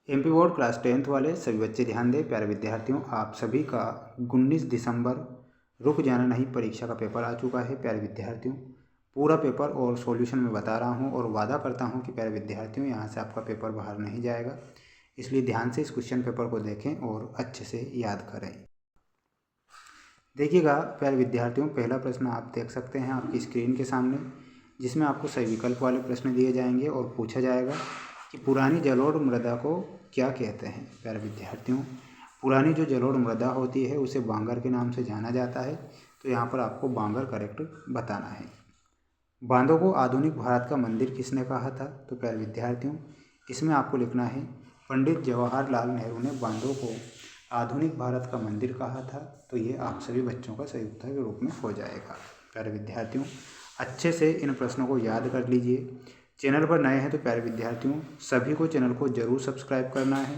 MP board class 10th वाले सभी बच्चे ध्यान दें। प्यारे विद्यार्थियों, आप सभी का 19 दिसंबर रुक जाना नहीं परीक्षा का पेपर आ चुका है। प्यारे विद्यार्थियों, पूरा पेपर और सॉल्यूशन मैं बता रहा हूं और वादा करता हूं कि प्यारे विद्यार्थियों यहां से आपका पेपर बाहर नहीं जाएगा, इसलिए ध्यान से इस क्वेश्चन पेपर को देखें और अच्छे से याद करें। देखिएगा प्यारे विद्यार्थियों, पहला प्रश्न आप देख सकते हैं आपकी स्क्रीन के सामने, जिसमें आपको सही विकल्प वाले प्रश्न दिए जाएंगे और पूछा जाएगा कि पुरानी जलोढ़ मृदा को क्या कहते हैं। प्यारे विद्यार्थियों, पुरानी जो जलोढ़ मृदा होती है उसे बांगर के नाम से जाना जाता है, तो यहाँ पर आपको बांगर करेक्ट बताना है। बांधों को आधुनिक भारत का मंदिर किसने कहा था? तो प्यारे विद्यार्थियों, इसमें आपको लिखना है पंडित जवाहरलाल नेहरू ने बांधों को आधुनिक भारत का मंदिर कहा था, तो ये आप सभी बच्चों का सही उत्तर के रूप में हो जाएगा। प्यारे विद्यार्थियों, अच्छे से इन प्रश्नों को याद कर लीजिए। चैनल पर नए हैं तो प्यारे विद्यार्थियों सभी को चैनल को जरूर सब्सक्राइब करना है।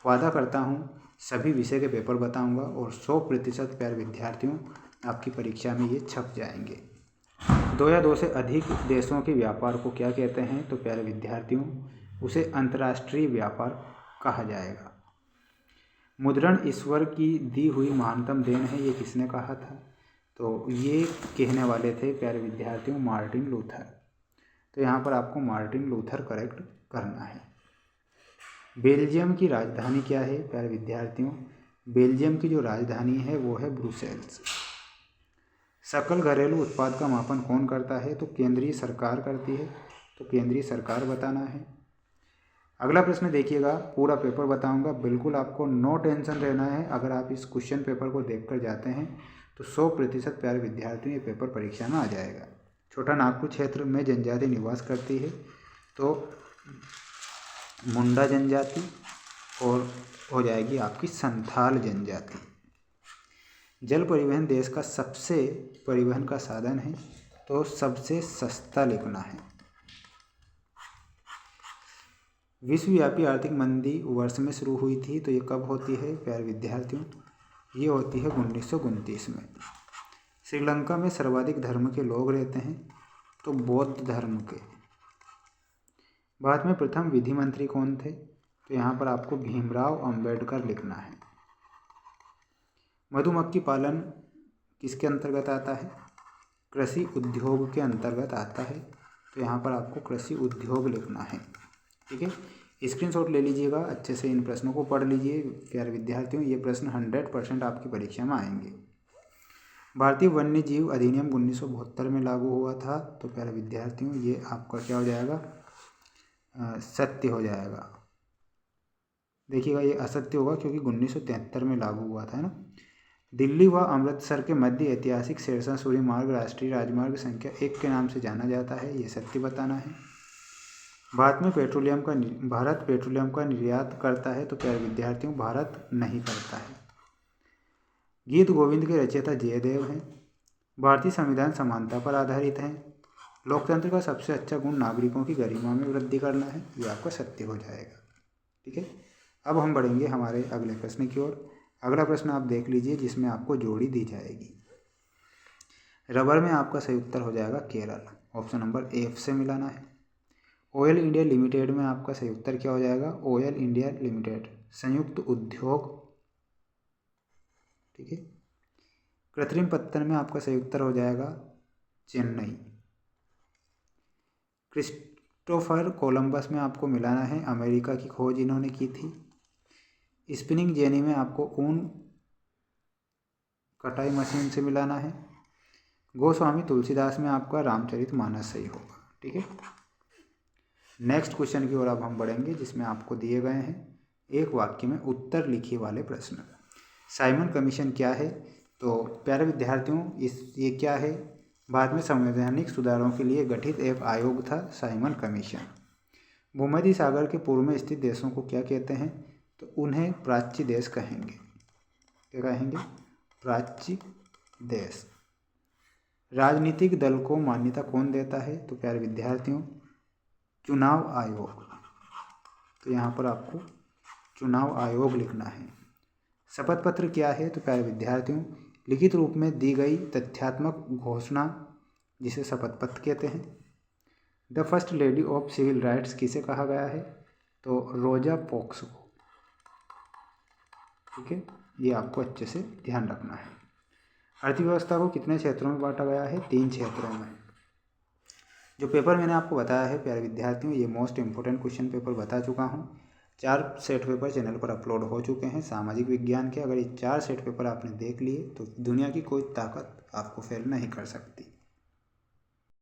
वादा करता हूँ सभी विषय के पेपर बताऊँगा और 100% प्यारे विद्यार्थियों आपकी परीक्षा में ये छप जाएंगे। 2 या 2 से अधिक देशों के व्यापार को क्या कहते हैं? तो प्यारे विद्यार्थियों उसे अंतर्राष्ट्रीय व्यापार कहा जाएगा। मुद्रण ईश्वर की दी हुई महानतम देन है, ये किसने कहा था? तो ये कहने वाले थे प्यारे विद्यार्थियों मार्टिन लूथर। तो यहाँ पर आपको मार्टिन लूथर करेक्ट करना है। बेल्जियम की राजधानी क्या है? प्यारे विद्यार्थियों, बेल्जियम की जो राजधानी है वो है ब्रुसेल्स। सकल घरेलू उत्पाद का मापन कौन करता है? तो केंद्रीय सरकार करती है, तो केंद्रीय सरकार बताना है। अगला प्रश्न देखिएगा, पूरा पेपर बताऊंगा, बिल्कुल आपको नो टेंशन रहना है। अगर आप इस क्वेश्चन पेपर को देखकर जाते हैं तो 100% प्यारे विद्यार्थियों ये पेपर परीक्षा में आ जाएगा। छोटा नागपुर क्षेत्र में जनजाति निवास करती है, तो मुंडा जनजाति और हो जाएगी आपकी संथाल जनजाति। जल परिवहन देश का सबसे परिवहन का साधन है, तो सबसे सस्ता लिखना है। विश्वव्यापी आर्थिक मंदी वर्ष में शुरू हुई थी, तो ये कब होती है? प्यारे विद्यार्थियों ये होती है 1929 में। श्रीलंका में सर्वाधिक धर्म के लोग रहते हैं, तो बौद्ध धर्म के। भारत में प्रथम विधि मंत्री कौन थे? तो यहाँ पर आपको भीमराव अंबेडकर लिखना है। मधुमक्खी पालन किसके अंतर्गत आता है? कृषि उद्योग के अंतर्गत आता है, तो यहाँ पर आपको कृषि उद्योग लिखना है। ठीक है, स्क्रीनशॉट ले लीजिएगा, अच्छे से इन प्रश्नों को पढ़ लीजिए। प्यारे विद्यार्थियों ये प्रश्न 100% आपकी परीक्षा में आएंगे। भारतीय वन्य जीव अधिनियम 1972 में लागू हुआ था, तो प्यारे विद्यार्थियों ये आपका क्या हो जाएगा? सत्य हो जाएगा। देखिएगा ये असत्य होगा क्योंकि 1973 में लागू हुआ था, है ना। दिल्ली व अमृतसर के मध्य ऐतिहासिक शेरशाह सूरी मार्ग राष्ट्रीय राजमार्ग संख्या 1 के नाम से जाना जाता है, ये सत्य बताना है। भारत पेट्रोलियम का निर्यात करता है, तो प्यारे विद्यार्थियों भारत नहीं करता है। गीत गोविंद के रचयिता जयदेव हैं। भारतीय संविधान समानता पर आधारित है। लोकतंत्र का सबसे अच्छा गुण नागरिकों की गरिमा में वृद्धि करना है, ये आपका सत्य हो जाएगा। ठीक है, अब हम बढ़ेंगे हमारे अगले प्रश्न की ओर। अगला प्रश्न आप देख लीजिए, जिसमें आपको जोड़ी दी जाएगी। रबर में आपका सही उत्तर हो जाएगा केरल, ऑप्शन नंबर F से मिलाना है। ऑयल इंडिया लिमिटेड में आपका सही उत्तर क्या हो जाएगा? ऑयल इंडिया लिमिटेड संयुक्त उद्योग। ठीक है, कृत्रिम पत्थर में आपका सही उत्तर हो जाएगा चेन्नई। क्रिस्टोफर कोलंबस में आपको मिलाना है अमेरिका की खोज इन्होंने की थी। स्पिनिंग जेनी में आपको ऊन कटाई मशीन से मिलाना है। गोस्वामी तुलसीदास में आपका रामचरितमानस सही होगा। ठीक है, नेक्स्ट क्वेश्चन की ओर अब हम बढ़ेंगे, जिसमें आपको दिए गए हैं एक वाक्य में उत्तर लिखिए वाले प्रश्न। साइमन कमीशन क्या है? तो प्यारे विद्यार्थियों ये क्या है? भारत में संवैधानिक सुधारों के लिए गठित एक आयोग था साइमन कमीशन। भूमध्य सागर के पूर्व में स्थित देशों को क्या कहते हैं? तो उन्हें प्राच्य देश कहेंगे। क्या कहेंगे? प्राच्य देश। राजनीतिक दल को मान्यता कौन देता है? तो प्यारे विद्यार्थियों चुनाव आयोग। तो यहाँ पर आपको चुनाव आयोग लिखना है। शपथ पत्र क्या है? तो प्यारे विद्यार्थियों लिखित रूप में दी गई तथ्यात्मक घोषणा, जिसे शपथ पत्र कहते हैं। The first lady of civil rights किसे कहा गया है? तो रोजा पैक्स को। ठीक है, ये आपको अच्छे से ध्यान रखना है। अर्थव्यवस्था को कितने क्षेत्रों में बांटा गया है? 3 क्षेत्रों में। जो पेपर मैंने आपको बताया है प्यारे विद्यार्थियों, ये मोस्ट इम्पोर्टेंट क्वेश्चन पेपर बता चुका हूँ। 4 सेट पेपर चैनल पर अपलोड हो चुके हैं सामाजिक विज्ञान के। अगर ये 4 सेट पेपर आपने देख लिए तो दुनिया की कोई ताकत आपको फेल नहीं कर सकती।